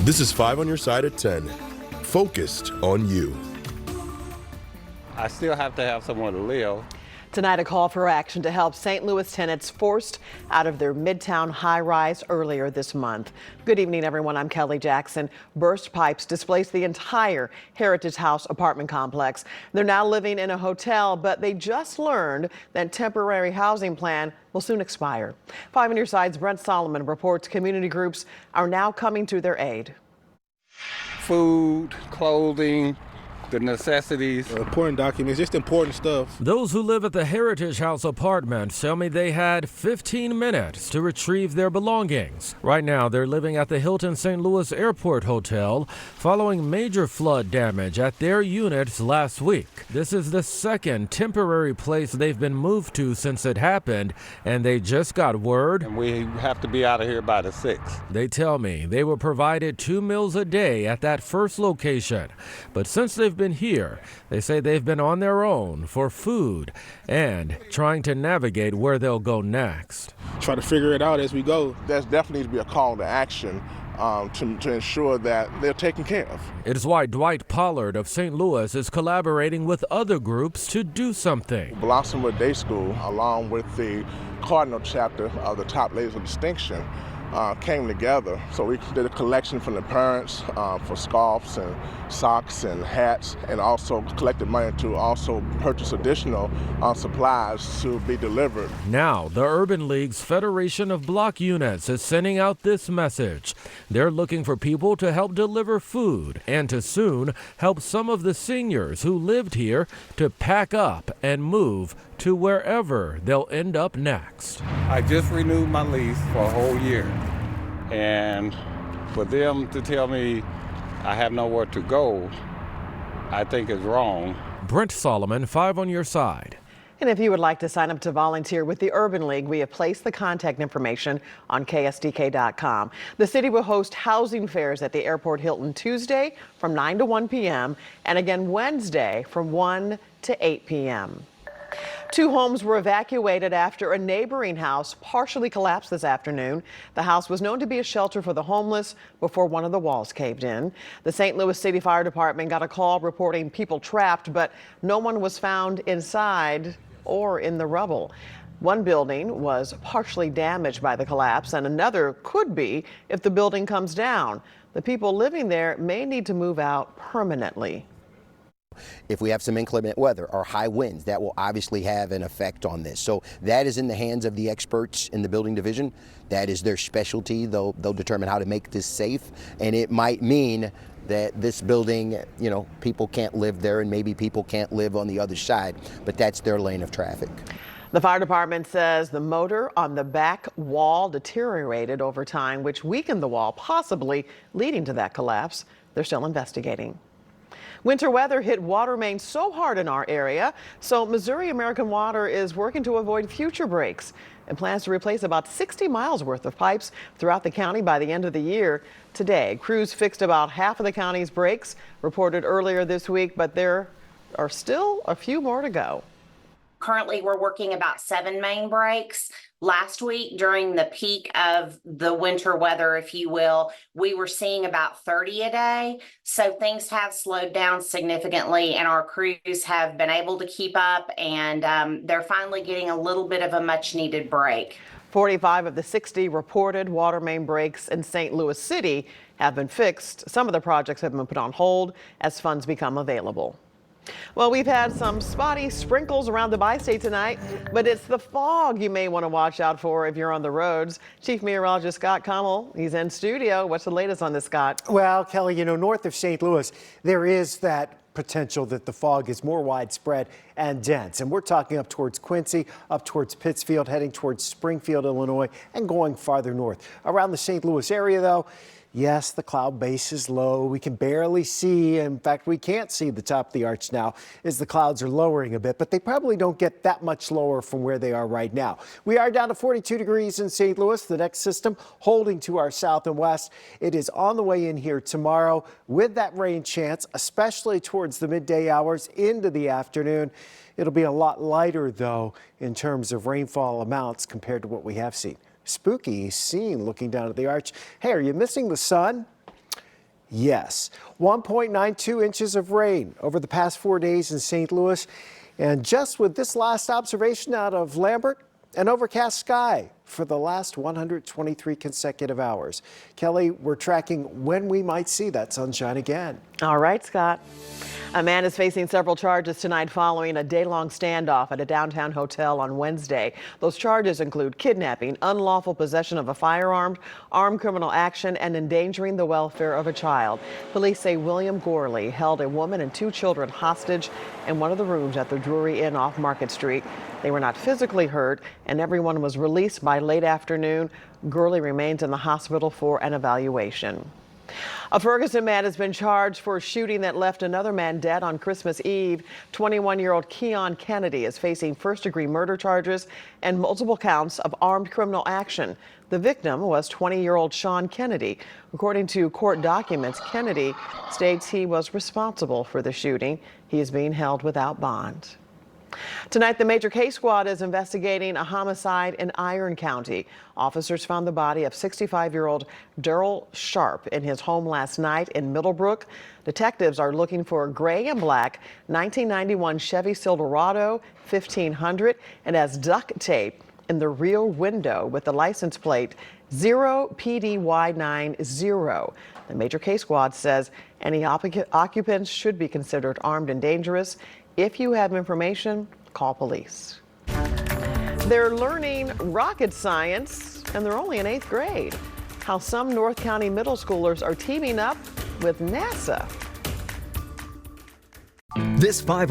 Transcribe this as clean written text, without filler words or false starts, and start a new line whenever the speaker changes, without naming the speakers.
This is 5 on your side at 10. Focused on you.
I still have to have somewhere to live.
Tonight, a call for action to help St. Louis tenants forced out of their Midtown high-rise earlier this month. Good evening, everyone. I'm Kelly Jackson. Burst pipes displaced the entire Heritage House apartment complex. They're now living in a hotel, but they just learned that temporary housing plan will soon expire. 5 on your side's Brent Solomon reports community groups are now coming to their aid.
Food, clothing, the necessities.
Important documents, just important stuff.
Those who live at the Heritage House apartments tell me they had 15 minutes to retrieve their belongings. Right now, they're living at the Hilton St. Louis Airport Hotel following major flood damage at their units last week. This is the second temporary place they've been moved to since it happened, and they just got word.
And we have to be out of here by the 6th.
They tell me they were provided 2 meals a day at that first location. But since they've been here, they say they've been on their own for food and trying to navigate where they'll go next.
Try to figure it out as we go.
There's definitely to be a call to action to ensure that they're taken care of.
It is why Dwight Pollard of St. Louis is collaborating with other groups to do something.
Blossomwood Day School, along with the Cardinal chapter of the Top Ladies of Distinction, came together. So we did a collection from the parents for scarves and socks and hats, and also collected money to also purchase additional supplies to be delivered.
Now, the Urban League's Federation of Block Units is sending out this message. They're looking for people to help deliver food and to soon help some of the seniors who lived here to pack up and move to wherever they'll end up next.
I just renewed my lease for a whole year. And for them to tell me I have nowhere to go, I think is wrong.
Brent Solomon, 5 on your side.
And if you would like to sign up to volunteer with the Urban League, we have placed the contact information on ksdk.com. The city will host housing fairs at the Airport Hilton Tuesday from 9 to 1 p.m. and again Wednesday from 1 to 8 p.m. 2 homes were evacuated after a neighboring house partially collapsed this afternoon. The house was known to be a shelter for the homeless before one of the walls caved in. The St. Louis City Fire Department got a call reporting people trapped, but no one was found inside or in the rubble. One building was partially damaged by the collapse, and another could be if the building comes down. The people living there may need to move out permanently.
If we have some inclement weather or high winds, that will obviously have an effect on this. So that is in the hands of the experts in the building division. That is their specialty. They'll determine how to make this safe, and it might mean that this building, people can't live there and maybe people can't live on the other side, but that's their lane of traffic.
The fire department says the motor on the back wall deteriorated over time, which weakened the wall, possibly leading to that collapse. They're still investigating. Winter weather hit water mains so hard in our area, so Missouri American Water is working to avoid future breaks and plans to replace about 60 miles worth of pipes throughout the county by the end of the year. Today, crews fixed about half of the county's breaks reported earlier this week, but there are still a few more to go.
Currently, we're working about 7 main breaks. Last week, during the peak of the winter weather, if you will, we were seeing about 30 a day. So things have slowed down significantly, and our crews have been able to keep up, and they're finally getting a little bit of a much needed break.
45 of the 60 reported water main breaks in St. Louis City have been fixed. Some of the projects have been put on hold as funds become available. Well, we've had some spotty sprinkles around the bi-state tonight, but it's the fog you may want to watch out for if you're on the roads. Chief Meteorologist Scott Cummel, he's in studio. What's the latest on this, Scott?
Well, Kelly, north of St. Louis, there is that potential that the fog is more widespread and dense. And we're talking up towards Quincy, up towards Pittsfield, heading towards Springfield, Illinois, and going farther north. Around the St. Louis area, though, yes, the cloud base is low. We can barely see. In fact, we can't see the top of the arch now as the clouds are lowering a bit, but they probably don't get that much lower from where they are right now. We are down to 42 degrees in St. Louis. The next system holding to our south and west. It is on the way in here tomorrow with that rain chance, especially towards the midday hours into the afternoon. It'll be a lot lighter, though, in terms of rainfall amounts compared to what we have seen. Spooky scene looking down at the arch. Hey, are you missing the sun? Yes. 1.92 inches of rain over the past 4 days in St. Louis. And just with this last observation out of Lambert, an overcast sky for the last 123 consecutive hours. Kelly, we're tracking when we might see that sunshine again.
All right, Scott. A man is facing several charges tonight following a day-long standoff at a downtown hotel on Wednesday. Those charges include kidnapping, unlawful possession of a firearm, armed criminal action, and endangering the welfare of a child. Police say William Gorley held a woman and 2 children hostage in one of the rooms at the Drury Inn off Market Street. They were not physically hurt, and everyone was released by late afternoon. Gorley remains in the hospital for an evaluation. A Ferguson man has been charged for a shooting that left another man dead on Christmas Eve. 21-year-old Keon Kennedy is facing first-degree murder charges and multiple counts of armed criminal action. The victim was 20-year-old Sean Kennedy. According to court documents, Kennedy states he was responsible for the shooting. He is being held without bond. Tonight, the Major Case Squad is investigating a homicide in Iron County. Officers found the body of 65-year-old Darrell Sharp in his home last night in Middlebrook. Detectives are looking for a gray and black 1991 Chevy Silverado 1500. It has duct tape in the rear window with the license plate 0PDY90. The Major Case Squad says any occupants should be considered armed and dangerous. If you have information, call police. They're learning rocket science, and they're only in 8th grade. How some North County middle schoolers are teaming up with NASA.
This 5